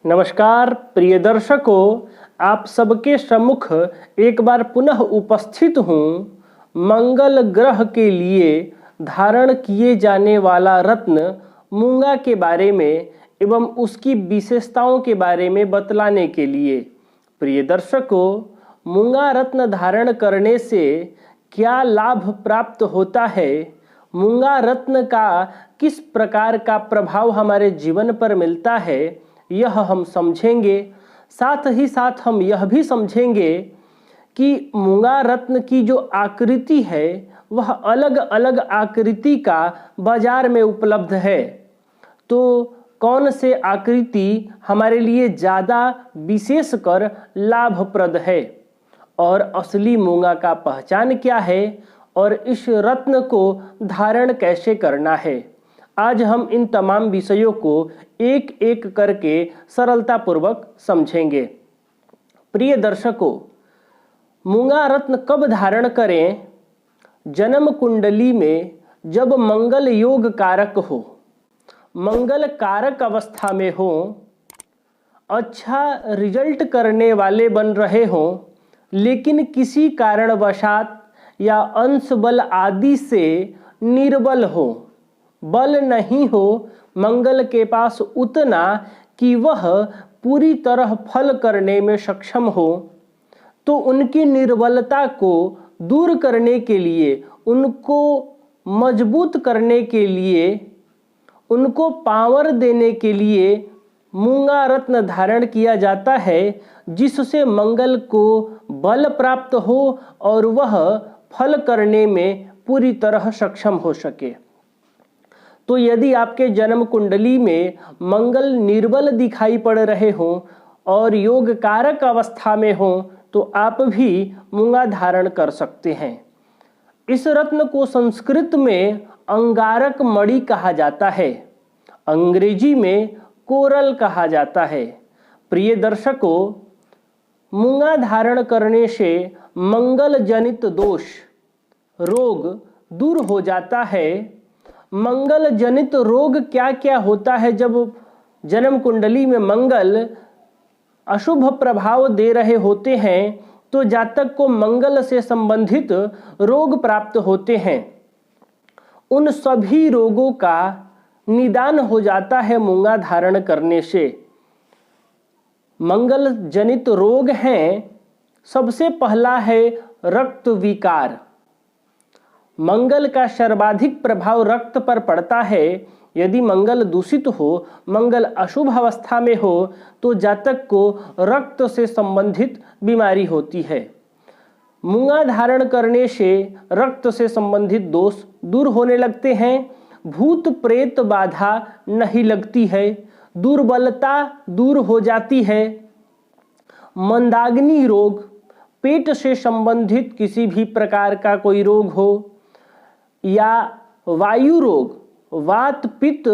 नमस्कार प्रिय दर्शकों, आप सबके सम्मुख एक बार पुनः उपस्थित हूँ। मंगल ग्रह के लिए धारण किए जाने वाला रत्न मूंगा के बारे में एवं उसकी विशेषताओं के बारे में बतलाने के लिए। प्रिय दर्शकों, मूंगा रत्न धारण करने से क्या लाभ प्राप्त होता है, मूंगा रत्न का किस प्रकार का प्रभाव हमारे जीवन पर मिलता है, यह हम समझेंगे। साथ ही साथ हम यह भी समझेंगे कि मूंगा रत्न की जो आकृति है वह अलग अलग आकृति का बाजार में उपलब्ध है। तो कौन से आकृति हमारे लिए ज़्यादा विशेषकर लाभप्रद है और असली मूंगा का पहचान क्या है और इस रत्न को धारण कैसे करना है, आज हम इन तमाम विषयों को एक एक करके सरलतापूर्वक समझेंगे। प्रिय दर्शकों, मूंगा रत्न कब धारण करें? जन्म कुंडली में जब मंगल योग कारक हो, मंगल कारक अवस्था में हो, अच्छा रिजल्ट करने वाले बन रहे हों, लेकिन किसी कारणवशात या अंश बल आदि से निर्बल हो, बल नहीं हो मंगल के पास उतना कि वह पूरी तरह फल करने में सक्षम हो, तो उनकी निर्बलता को दूर करने के लिए, उनको मजबूत करने के लिए, उनको पावर देने के लिए मूंगा रत्न धारण किया जाता है, जिससे मंगल को बल प्राप्त हो और वह फल करने में पूरी तरह सक्षम हो सके। तो यदि आपके जन्म कुंडली में मंगल निर्बल दिखाई पड़ रहे हों और योग कारक अवस्था में हों, तो आप भी मूंगा धारण कर सकते हैं। इस रत्न को संस्कृत में अंगारक मणि कहा जाता है, अंग्रेजी में कोरल कहा जाता है। प्रिय दर्शकों, मूंगा धारण करने से मंगल जनित दोष, रोग दूर हो जाता है। मंगल जनित रोग क्या क्या होता है? जब जन्म कुंडली में मंगल अशुभ प्रभाव दे रहे होते हैं तो जातक को मंगल से संबंधित रोग प्राप्त होते हैं। उन सभी रोगों का निदान हो जाता है मूंगा धारण करने से। मंगल जनित रोग हैं, सबसे पहला है रक्त विकार। मंगल का सर्वाधिक प्रभाव रक्त पर पड़ता है। यदि मंगल दूषित हो, मंगल अशुभ अवस्था में हो, तो जातक को रक्त से संबंधित बीमारी होती है। मूंगा धारण करने से रक्त से संबंधित दोष दूर होने लगते हैं, भूत प्रेत बाधा नहीं लगती है, दुर्बलता दूर हो जाती है। मंदाग्नि रोग, पेट से संबंधित किसी भी प्रकार का कोई रोग हो, या वायु रोग, वात पित्त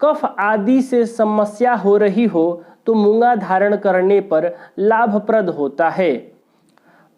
कफ आदि से समस्या हो रही हो, तो मूंगा धारण करने पर लाभप्रद होता है।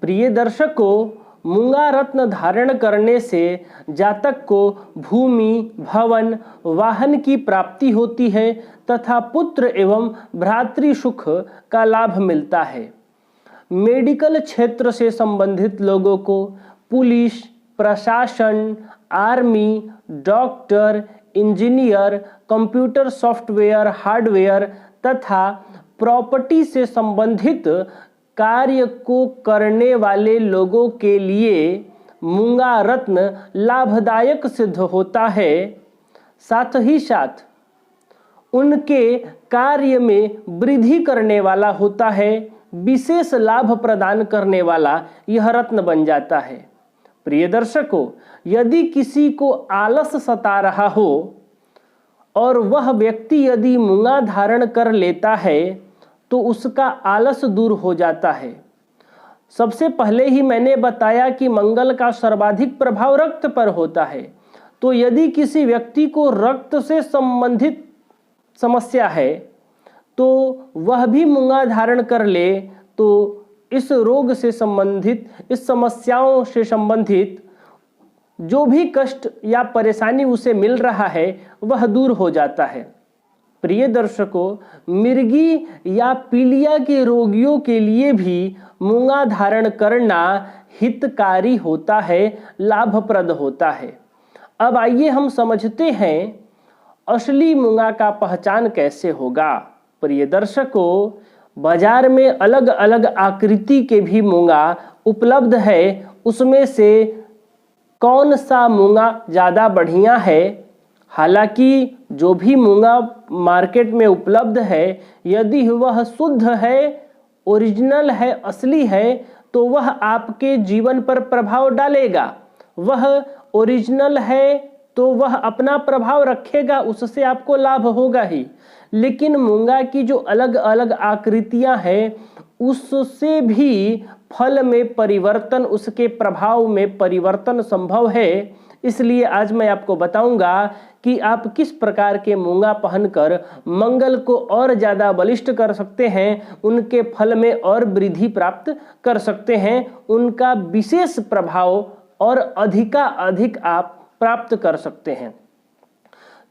प्रिय दर्शकों, मूंगा रत्न धारण करने से जातक को भूमि, भवन, वाहन की प्राप्ति होती है तथा पुत्र एवं भ्रातृ सुख का लाभ मिलता है। मेडिकल क्षेत्र से संबंधित लोगों को पुलिस, प्रशासन, army, doctor, engineer, computer software, hardware तथा प्रॉपर्टी से संबंधित कार्य को करने वाले लोगों के लिए मूंगा रत्न लाभदायक सिद्ध होता है। साथ ही साथ उनके कार्य में वृद्धि करने वाला होता है, विशेष लाभ प्रदान करने वाला यह रत्न बन जाता है। प्रिय दर्शकों, यदि किसी को आलस सता रहा हो और वह व्यक्ति यदि मूंगा धारण कर लेता है तो उसका आलस दूर हो जाता है। सबसे पहले ही मैंने बताया कि मंगल का सर्वाधिक प्रभाव रक्त पर होता है। तो यदि किसी व्यक्ति को रक्त से संबंधित समस्या है तो वह भी मूंगा धारण कर ले तो इस रोग से संबंधित, इस समस्याओं से संबंधित जो भी कष्ट या परेशानी उसे मिल रहा है वह दूर हो जाता है। प्रिय दर्शकों, मिर्गी या पीलिया के रोगियों के लिए भी मूंगा धारण करना हितकारी होता है, लाभप्रद होता है। अब आइए हम समझते हैं असली मूंगा का पहचान कैसे होगा। प्रिय दर्शकों, बाजार में अलग अलग आकृति के भी मूंगा उपलब्ध है। उसमें से कौन सा मूंगा ज़्यादा बढ़िया है? हालांकि जो भी मूंगा मार्केट में उपलब्ध है, यदि वह शुद्ध है, ओरिजिनल है, असली है, तो वह आपके जीवन पर प्रभाव डालेगा। वह ओरिजिनल है तो वह अपना प्रभाव रखेगा, उससे आपको लाभ होगा ही। लेकिन मूंगा की जो अलग अलग आकृतियां हैं, उससे भी फल में परिवर्तन, उसके प्रभाव में परिवर्तन संभव है। इसलिए आज मैं आपको बताऊंगा कि आप किस प्रकार के मूंगा पहनकर मंगल को और ज़्यादा बलिष्ठ कर सकते हैं, उनके फल में और वृद्धि प्राप्त कर सकते हैं, उनका विशेष प्रभाव और अधिक आप प्राप्त कर सकते हैं।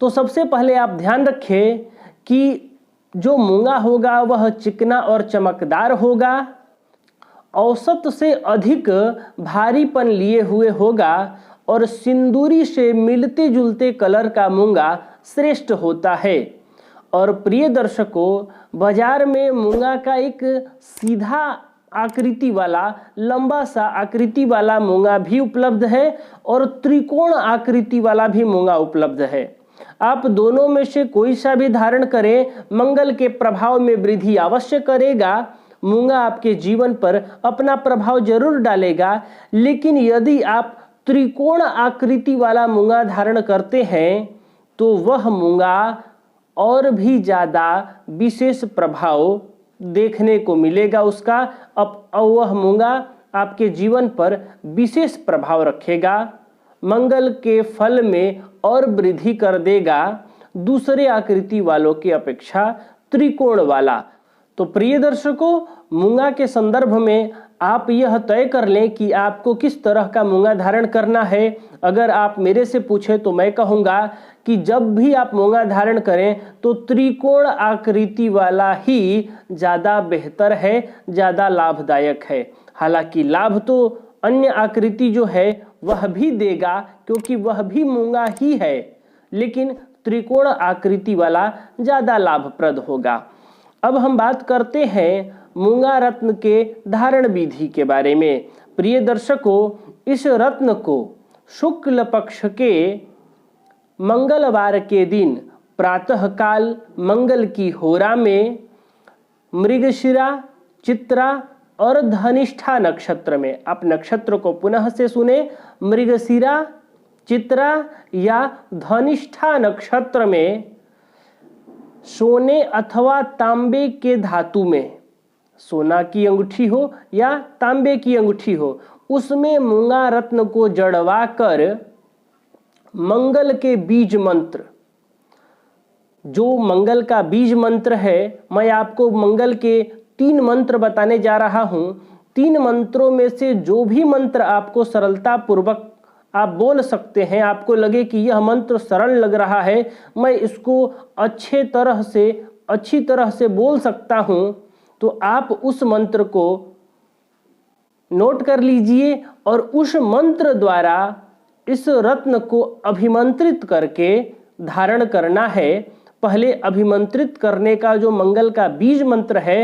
तो सबसे पहले आप ध्यान रखें कि जो मूंगा होगा वह चिकना और चमकदार होगा, औसत से अधिक भारीपन लिए हुए होगा और सिंदूरी से मिलते जुलते कलर का मूंगा श्रेष्ठ होता है। और प्रिय दर्शकों, बाजार में मूंगा का एक सीधा आकृति वाला, लंबा सा आकृति वाला मूंगा भी उपलब्ध है और त्रिकोण आकृति वाला भी मूंगा उपलब्ध है। आप दोनों में से कोई सा भी धारण करें, मंगल के प्रभाव में वृद्धि अवश्य करेगा। मूंगा आपके जीवन पर अपना प्रभाव जरूर डालेगा। लेकिन यदि आप त्रिकोण आकृति वाला मूंगा धारण करते हैं तो वह मूंगा और भी ज़्यादा विशेष प्रभाव देखने को मिलेगा उसका। अब वह मूंगा आपके जीवन पर विशेष प्रभाव रखेगा, मंगल के फल में और वृद्धि कर देगा दूसरे आकृति वालों की अपेक्षा त्रिकोण वाला। तो प्रिय दर्शकों, मूंगा के संदर्भ में आप यह तय कर लें कि आपको किस तरह का मूंगा धारण करना है। अगर आप मेरे से पूछें तो मैं कहूँगा कि जब भी आप मूंगा धारण करें तो त्रिकोण आकृति वाला ही ज़्यादा बेहतर है, ज़्यादा लाभदायक है। हालांकि लाभ तो अन्य आकृति जो है वह भी देगा, क्योंकि वह भी मूंगा ही है, लेकिन त्रिकोण आकृति वाला ज़्यादा लाभप्रद होगा। अब हम बात करते हैं मूंगा रत्न के धारण विधि के बारे में। प्रिय दर्शकों, इस रत्न को शुक्ल पक्ष के मंगलवार के दिन प्रातःकाल मंगल की होरा में मृगशिरा, चित्रा और धनिष्ठा नक्षत्र में, आप नक्षत्र को पुनः से सुने, मृगशिरा, चित्रा या धनिष्ठा नक्षत्र में सोने अथवा तांबे के धातु में, सोना की अंगूठी हो या तांबे की अंगूठी हो, उसमें मूंगा रत्न को जड़वा कर मंगल के बीज मंत्र, जो मंगल का बीज मंत्र है, मैं आपको मंगल के 3 मंत्र बताने जा रहा हूं। 3 मंत्रों में से जो भी मंत्र आपको सरलता पूर्वक आप बोल सकते हैं, आपको लगे कि यह मंत्र सरल लग रहा है, मैं इसको अच्छी तरह से बोल सकता हूं, तो आप उस मंत्र को नोट कर लीजिए और उस मंत्र द्वारा इस रत्न को अभिमंत्रित करके धारण करना है। पहले अभिमंत्रित करने का जो मंगल का बीज मंत्र है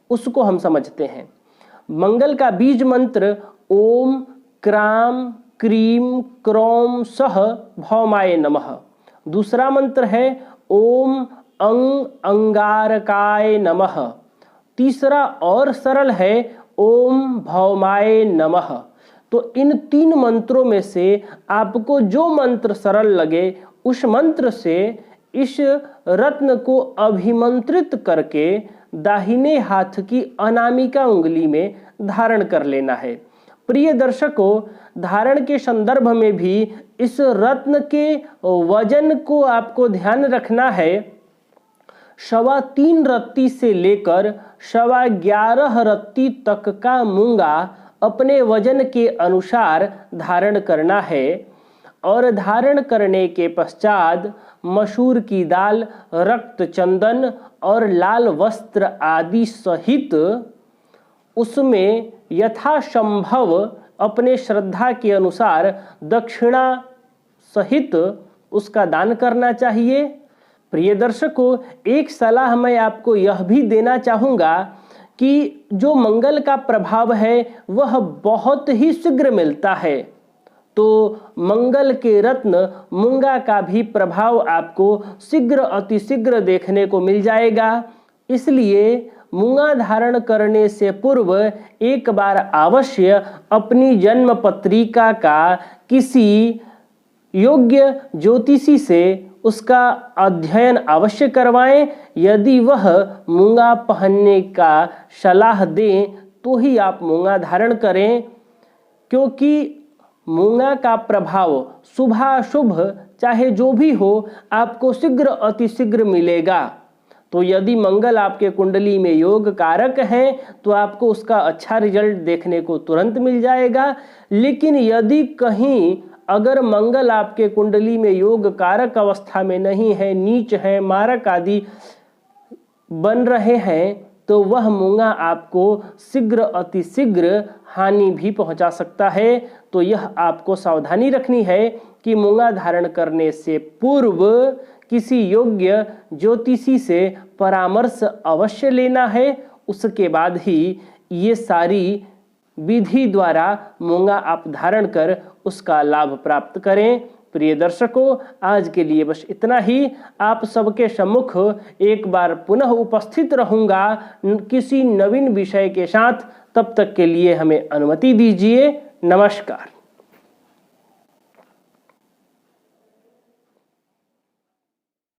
उसको हम समझते हैं। मंगल का बीज मंत्र ओम क्राम क्रीम क्रोम सह भौमाय नमः। दूसरा मंत्र है ओम अंग अंगारकाय नमः। तीसरा और सरल है ओम भौमाय नमः। तो इन 3 मंत्रों में से आपको जो मंत्र सरल लगे उस मंत्र से इस रत्न को अभिमंत्रित करके दाहिने हाथ की अनामिका उंगली में धारण कर लेना है। प्रिय दर्शकों, धारण के संदर्भ में भी इस रत्न के वजन को आपको ध्यान रखना है। 3.25 रत्ती से लेकर 11.25 रत्ती तक का मूंगा अपने वजन के अनुसार धारण करना है। और धारण करने के पश्चात मसूर की दाल, रक्त चंदन और लाल वस्त्र आदि सहित उसमें यथासंभव अपने श्रद्धा के अनुसार दक्षिणा सहित उसका दान करना चाहिए। प्रिय दर्शकों, एक सलाह मैं आपको यह भी देना चाहूँगा कि जो मंगल का प्रभाव है वह बहुत ही शीघ्र मिलता है, तो मंगल के रत्न मूंगा का भी प्रभाव आपको शीघ्र अतिशीघ्र देखने को मिल जाएगा। इसलिए मूंगा धारण करने से पूर्व एक बार अवश्य अपनी जन्म पत्रिका का किसी योग्य ज्योतिषी से उसका अध्ययन अवश्य करवाएं। यदि वह मूंगा पहनने का सलाह दें तो ही आप मूंगा धारण करें, क्योंकि मूंगा का प्रभाव शुभाशुभ चाहे जो भी हो आपको शीघ्र अतिशीघ्र मिलेगा। तो यदि मंगल आपके कुंडली में योग कारक है तो आपको उसका अच्छा रिजल्ट देखने को तुरंत मिल जाएगा। लेकिन यदि कहीं अगर मंगल आपके कुंडली में योग कारक अवस्था में नहीं है, नीच है, मारक आदि बन रहे हैं, तो वह मूंगा आपको शीघ्र अतिशीघ्र हानि भी पहुंचा सकता है। तो यह आपको सावधानी रखनी है कि मूंगा धारण करने से पूर्व किसी योग्य ज्योतिषी से परामर्श अवश्य लेना है। उसके बाद ही ये सारी विधि द्वारा मूंगा आप धारण कर उसका लाभ प्राप्त करें। प्रिय दर्शकों, आज के लिए बस इतना ही। आप सबके सम्मुख एक बार पुनः उपस्थित रहूंगा किसी नवीन विषय के साथ। तब तक के लिए हमें अनुमति दीजिए। नमस्कार।